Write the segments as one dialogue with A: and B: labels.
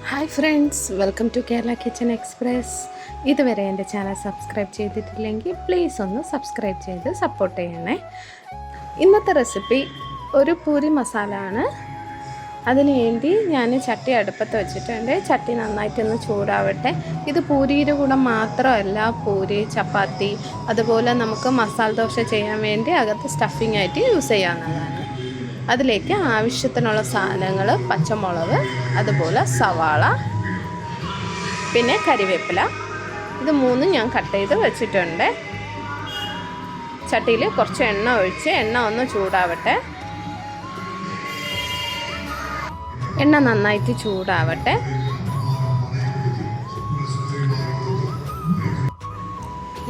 A: Hi friends, welcome to Kerala kitchen express. ഇതുവരെ എൻ്റെ channel subscribe ചെയ്തിട്ടില്ലെങ്കിൽ പ്ലീസ് ഒന്ന് സബ്സ്ക്രൈബ് ചെയ്ത് സപ്പോർട്ട് ചെയ്യണേ. ഇന്നത്തെ റെസിപ്പി ഒരു പൂരി മസാല ആണ്. അതിന് വേണ്ടി ഞാൻ ചട്ടി അടുപ്പത്ത് വെച്ചിട്ടുണ്ട്. ചട്ടി നന്നായിട്ടൊന്ന് ചൂടാവട്ടെ. ഇത് പൂരിയുടെ കൂടെ മാത്രമല്ല, പൂരി, ചപ്പാത്തി, അതുപോലെ നമുക്ക് മസാല ദോശ ചെയ്യാൻ വേണ്ടി അകത്ത് സ്റ്റഫിംഗ് ആയിട്ട് യൂസ് ചെയ്യാവുന്നതാണ്. അതിലേക്ക് ആവശ്യത്തിനുള്ള സാധനങ്ങൾ: പച്ചമുളക്, അതുപോലെ സവാള, പിന്നെ കരിവേപ്പില. ഇത് മൂന്നും ഞാൻ കട്ട് ചെയ്ത് വെച്ചിട്ടുണ്ട്. ചട്ടിയിൽ കുറച്ച് എണ്ണ ഒഴിച്ച് എണ്ണ ഒന്ന് ചൂടാവട്ടെ. എണ്ണ നന്നായിട്ട് ചൂടാവട്ടെ.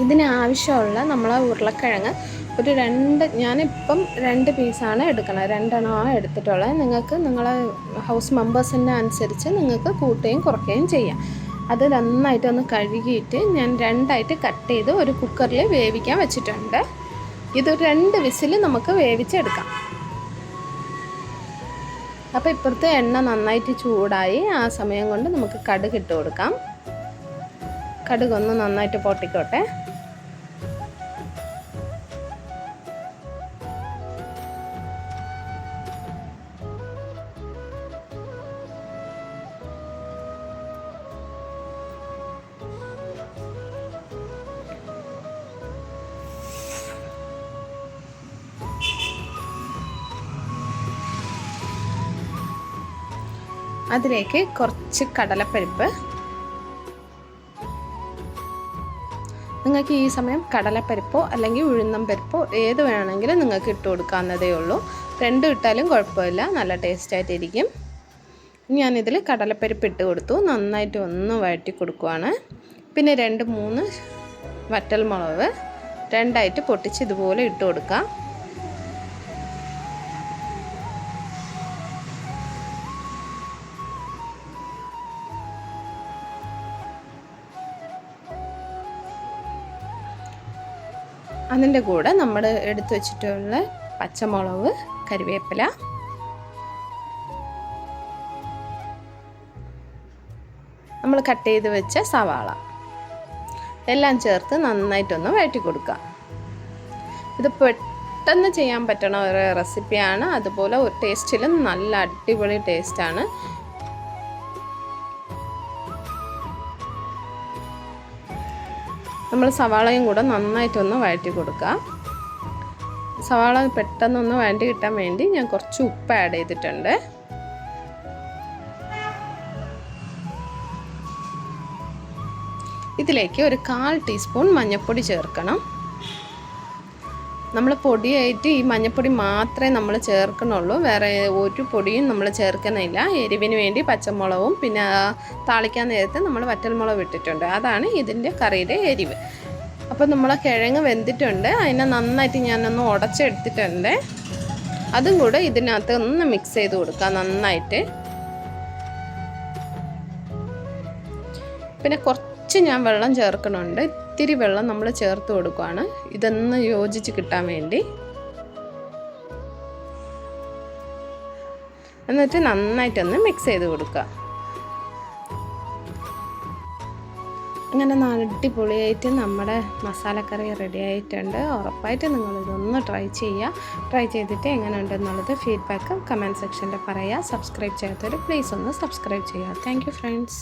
A: ഇതിന് ആവശ്യമുള്ള നമ്മളെ ഉരുളക്കിഴങ്ങ് ഞാനിപ്പം 2 പീസാണ് എടുക്കുന്നത്. 2 എണ്ണമാണ് എടുത്തിട്ടുള്ളത്. നിങ്ങൾക്ക് നിങ്ങളെ ഹൗസ് മെമ്പേഴ്സിൻ്റെ അനുസരിച്ച് നിങ്ങൾക്ക് കൂട്ടുകയും കുറയ്ക്കുകയും ചെയ്യാം. അത് നന്നായിട്ടൊന്ന് കഴുകിയിട്ട് ഞാൻ 2ആയിട്ട് കട്ട് ചെയ്ത് ഒരു കുക്കറിൽ വേവിക്കാൻ വെച്ചിട്ടുണ്ട്. ഇത് 2 വിസിൽ നമുക്ക് വേവിച്ചെടുക്കാം. അപ്പോൾ ഇപ്പുറത്ത് എണ്ണ നന്നായിട്ട് ചൂടായി. ആ സമയം കൊണ്ട് നമുക്ക് കടുക് ഇട്ട് കൊടുക്കാം. കടുകൊന്ന് നന്നായിട്ട് പൊട്ടിക്കോട്ടെ. അതിലേക്ക് കുറച്ച് കടലപ്പരിപ്പ്. നിങ്ങൾക്ക് ഈ സമയം കടലപ്പരിപ്പോ അല്ലെങ്കിൽ ഉഴുന്നും പരിപ്പോ ഏത് വേണമെങ്കിലും നിങ്ങൾക്ക് ഇട്ട് കൊടുക്കാവുന്നതേ ഉള്ളൂ. 2 ഇട്ടാലും കുഴപ്പമില്ല, നല്ല ടേസ്റ്റായിട്ടിരിക്കും. ഞാനിതിൽ കടലപ്പരിപ്പ് ഇട്ട് കൊടുത്തു. നന്നായിട്ട് ഒന്ന് വഴറ്റി കൊടുക്കുവാണ്. പിന്നെ 2-3 വറ്റൽമുളക് 2ആയിട്ട് പൊട്ടിച്ച് ഇതുപോലെ ഇട്ട് കൊടുക്കാം. അതിൻ്റെ കൂടെ നമ്മൾ എടുത്തു വെച്ചിട്ടുള്ള പച്ചമുളക്, കരിവേപ്പില, നമ്മൾ കട്ട് ചെയ്ത് വെച്ച സവാള എല്ലാം ചേർത്ത് നന്നായിട്ടൊന്ന് വഴറ്റി കൊടുക്കുക. ഇത് പെട്ടെന്ന് ചെയ്യാൻ പറ്റണ ഒരു റെസിപ്പിയാണ്. അതുപോലെ ടേസ്റ്റിലും നല്ല അടിപൊളി ടേസ്റ്റാണ്. നമ്മൾ സവാളയും കൂടെ നന്നായിട്ടൊന്ന് വഴറ്റി കൊടുക്കുക. സവാള പെട്ടെന്നൊന്ന് വഴറ്റി കിട്ടാൻ വേണ്ടി ഞാൻ കുറച്ച് ഉപ്പ് ആഡ് ചെയ്തിട്ടുണ്ട്. ഇതിലേക്ക് ഒരു 1/4 ടീസ്പൂൺ മഞ്ഞൾപ്പൊടി ചേർക്കണം. നമ്മൾ പൊടിയായിട്ട് ഈ മഞ്ഞൾപ്പൊടി മാത്രമേ നമ്മൾ ചേർക്കണുള്ളൂ. വേറെ ഒരു പൊടിയും നമ്മൾ ചേർക്കുന്നില്ല. എരിവിന് വേണ്ടി പച്ചമുളകും പിന്നെ താളിക്കാൻ നേരത്ത് നമ്മൾ വറ്റൽമുളക് ഇട്ടിട്ടുണ്ട്. അതാണ് ഇതിൻ്റെ കറിയുടെ എരിവ്. അപ്പോൾ നമ്മളെ കിഴങ്ങ് വെന്തിട്ടുണ്ട്. അതിനെ നന്നായിട്ട് ഞാനൊന്ന് ഉടച്ചെടുത്തിട്ടുണ്ട്. അതും കൂടെ ഇതിനകത്ത് ഒന്ന് മിക്സ് ചെയ്ത് കൊടുക്കുക നന്നായിട്ട്. പിന്നെ കുറച്ച് ഞാൻ വെള്ളം ചേർക്കണുണ്ട്. ഇത്തിരി വെള്ളം നമ്മൾ ചേർത്ത് കൊടുക്കുകയാണ്, ഇതൊന്ന് യോജിച്ച് കിട്ടാൻ വേണ്ടി. എന്നിട്ട് നന്നായിട്ടൊന്ന് മിക്സ് ചെയ്ത് കൊടുക്കുക. അങ്ങനെ അടിപൊളിയായിട്ട് നമ്മുടെ മസാലക്കറി റെഡി ആയിട്ടുണ്ട്. ഉറപ്പായിട്ട് നിങ്ങളിതൊന്ന് ട്രൈ ചെയ്യുക. ട്രൈ ചെയ്തിട്ട് എങ്ങനെയുണ്ടെന്നുള്ളത് ഫീഡ്ബാക്ക് കമൻറ്റ് സെക്ഷനിൽ പറയുക. സബ്സ്ക്രൈബ് ചെയ്യാത്തവർ പ്ലീസ് ഒന്ന് സബ്സ്ക്രൈബ് ചെയ്യുക. Thank you friends.